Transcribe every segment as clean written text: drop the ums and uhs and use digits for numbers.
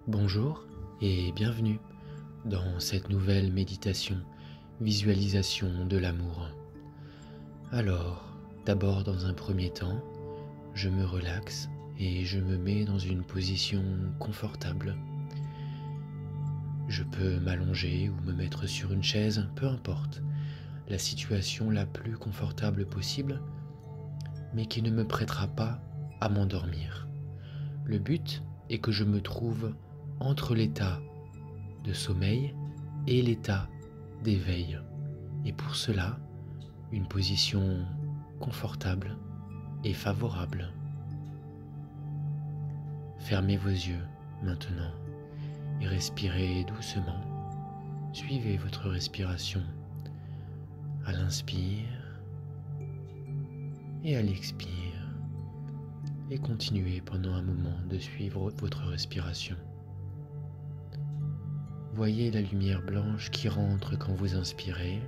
Bonjour et bienvenue dans cette nouvelle méditation, visualisation de l'amour. Alors, d'abord dans un premier temps, je me relaxe et je me mets dans une position confortable. Je peux m'allonger ou me mettre sur une chaise, peu importe, la situation la plus confortable possible, mais qui ne me prêtera pas à m'endormir. Le but est que je me trouve entre l'état de sommeil et l'état d'éveil. Et pour cela, une position confortable et favorable. Fermez vos yeux maintenant et respirez doucement. Suivez votre respiration à l'inspire et à l'expire. Et continuez pendant un moment de suivre votre respiration. Voyez la lumière blanche qui rentre quand vous inspirez.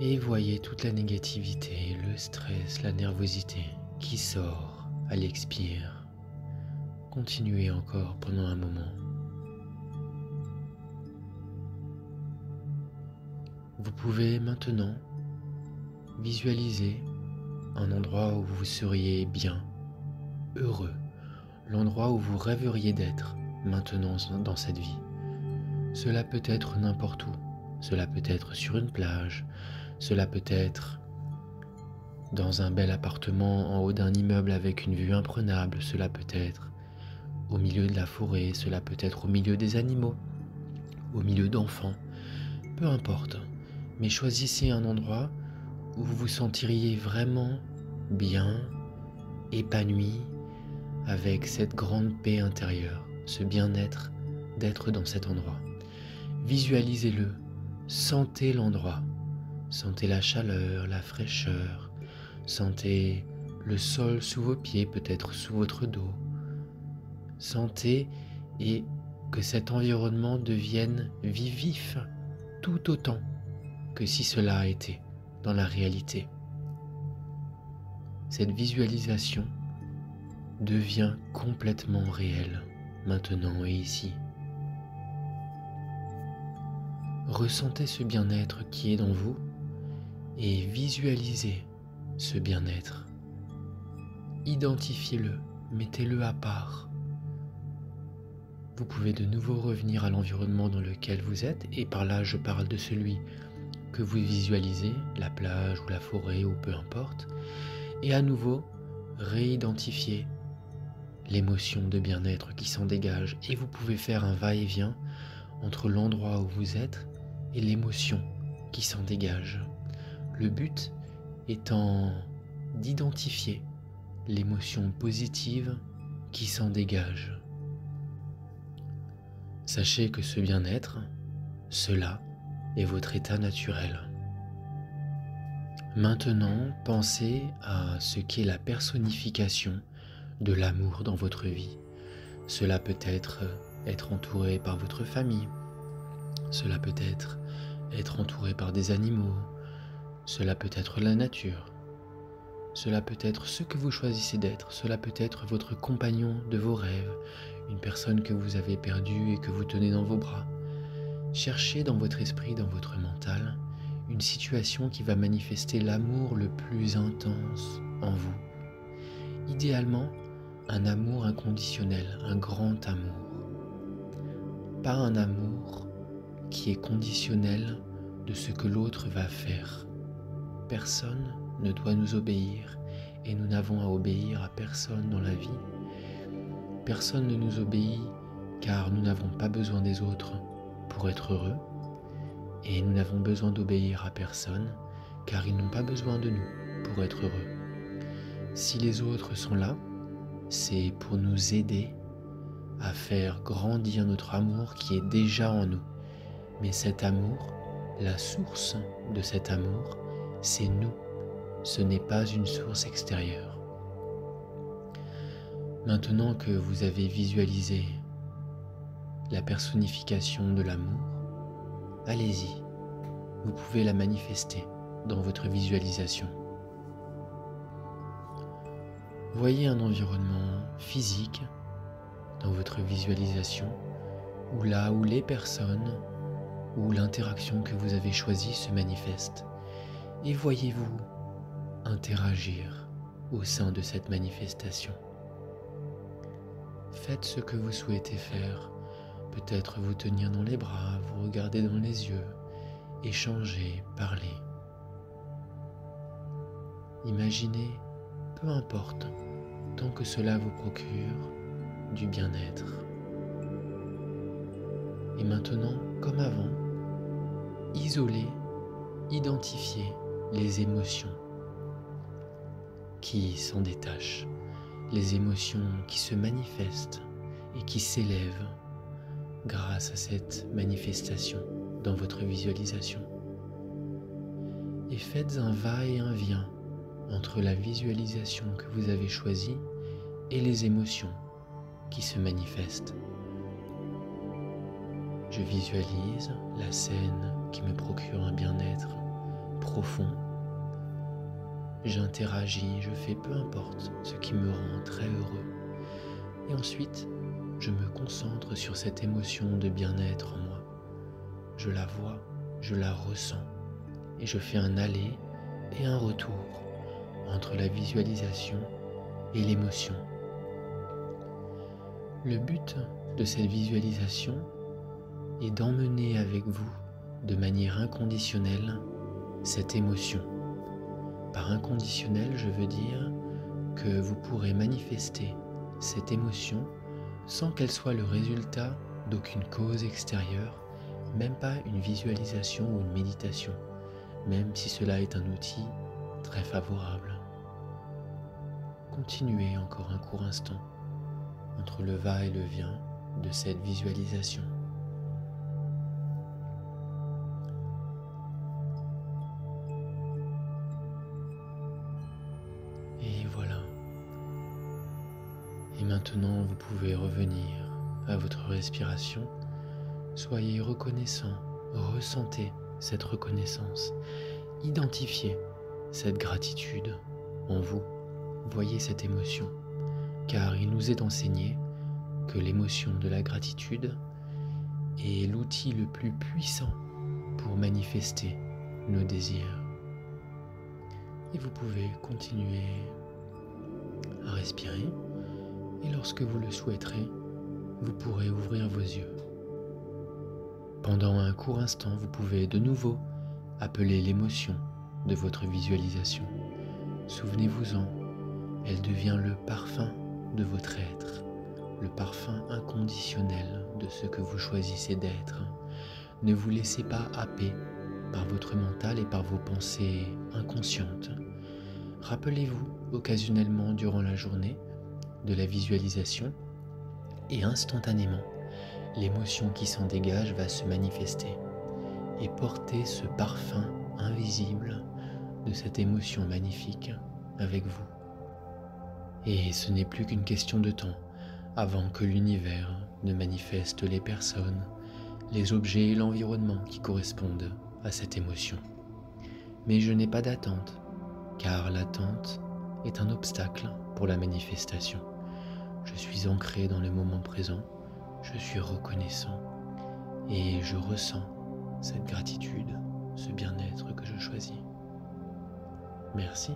Et voyez toute la négativité, le stress, la nervosité qui sort à l'expire. Continuez encore pendant un moment. Vous pouvez maintenant visualiser un endroit où vous seriez bien, heureux, l'endroit où vous rêveriez d'être maintenant dans cette vie. Cela peut être n'importe où, cela peut être sur une plage, cela peut être dans un bel appartement en haut d'un immeuble avec une vue imprenable, cela peut être au milieu de la forêt, cela peut être au milieu des animaux, au milieu d'enfants, peu importe. Mais choisissez un endroit où vous vous sentiriez vraiment bien, épanoui, avec cette grande paix intérieure, ce bien-être d'être dans cet endroit. Visualisez-le, sentez l'endroit, sentez la chaleur, la fraîcheur, sentez le sol sous vos pieds, peut-être sous votre dos. Sentez et que cet environnement devienne vif tout autant que si cela a été dans la réalité. Cette visualisation devient complètement réelle maintenant et ici. Ressentez ce bien-être qui est dans vous et visualisez ce bien-être. Identifiez-le, mettez-le à part. Vous pouvez de nouveau revenir à l'environnement dans lequel vous êtes, et par là je parle de celui que vous visualisez, la plage ou la forêt ou peu importe, et à nouveau réidentifier l'émotion de bien-être qui s'en dégage, et vous pouvez faire un va-et-vient entre l'endroit où vous êtes et l'émotion qui s'en dégage. Le but étant d'identifier l'émotion positive qui s'en dégage. Sachez que ce bien-être, cela est votre état naturel. Maintenant, pensez à ce qu'est la personnification de l'amour dans votre vie. Cela peut être entouré par votre famille, cela peut être entouré par des animaux, cela peut être la nature, cela peut être ce que vous choisissez d'être, cela peut être votre compagnon de vos rêves, une personne que vous avez perdue et que vous tenez dans vos bras. Cherchez dans votre esprit, dans votre mental, une situation qui va manifester l'amour le plus intense en vous. Idéalement, un amour inconditionnel, un grand amour. Pas un amour qui est conditionnel de ce que l'autre va faire. Personne ne doit nous obéir et nous n'avons à obéir à personne dans la vie. Personne ne nous obéit car nous n'avons pas besoin des autres pour être heureux et nous n'avons besoin d'obéir à personne car ils n'ont pas besoin de nous pour être heureux. Si les autres sont là, c'est pour nous aider à faire grandir notre amour qui est déjà en nous. Mais cet amour, la source de cet amour, c'est nous. Ce n'est pas une source extérieure. Maintenant que vous avez visualisé la personnification de l'amour, allez-y, vous pouvez la manifester dans votre visualisation. Voyez un environnement physique dans votre visualisation, ou là où les personnes ou l'interaction que vous avez choisie se manifeste. Et voyez-vous interagir au sein de cette manifestation. Faites ce que vous souhaitez faire, peut-être vous tenir dans les bras, vous regarder dans les yeux, échanger, parler. Imaginez, peu importe, tant que cela vous procure du bien-être. Et maintenant, comme avant, isolez, identifiez les émotions qui s'en détachent, les émotions qui se manifestent et qui s'élèvent grâce à cette manifestation dans votre visualisation. Et faites un va et un vient entre la visualisation que vous avez choisie et les émotions qui se manifestent. Je visualise la scène qui me procure un bien-être profond. J'interagis, je fais peu importe ce qui me rend très heureux. Et ensuite, je me concentre sur cette émotion de bien-être en moi. Je la vois, je la ressens et je fais un aller et un retour entre la visualisation et l'émotion. Le but de cette visualisation est d'emmener avec vous de manière inconditionnelle cette émotion. Par inconditionnel, je veux dire que vous pourrez manifester cette émotion sans qu'elle soit le résultat d'aucune cause extérieure, même pas une visualisation ou une méditation, même si cela est un outil très favorable. Continuez encore un court instant entre le va et le vient de cette visualisation. Et voilà. Et maintenant, vous pouvez revenir à votre respiration. Soyez reconnaissant, ressentez cette reconnaissance, identifiez cette gratitude en vous, voyez cette émotion, car il nous est enseigné que l'émotion de la gratitude est l'outil le plus puissant pour manifester nos désirs. Et vous pouvez continuer à respirer, et lorsque vous le souhaiterez, vous pourrez ouvrir vos yeux. Pendant un court instant, vous pouvez de nouveau appeler l'émotion de votre visualisation. Souvenez-vous-en, elle devient le parfum de votre être, le parfum inconditionnel de ce que vous choisissez d'être. Ne vous laissez pas happer par votre mental et par vos pensées inconscientes. Rappelez-vous occasionnellement durant la journée de la visualisation et instantanément, l'émotion qui s'en dégage va se manifester et porter ce parfum invisible de cette émotion magnifique avec vous. Et ce n'est plus qu'une question de temps avant que l'univers ne manifeste les personnes, les objets et l'environnement qui correspondent à cette émotion. Mais je n'ai pas d'attente, car l'attente est un obstacle pour la manifestation. Je suis ancré dans le moment présent, je suis reconnaissant et je ressens cette gratitude, ce bien-être que je choisis. Merci.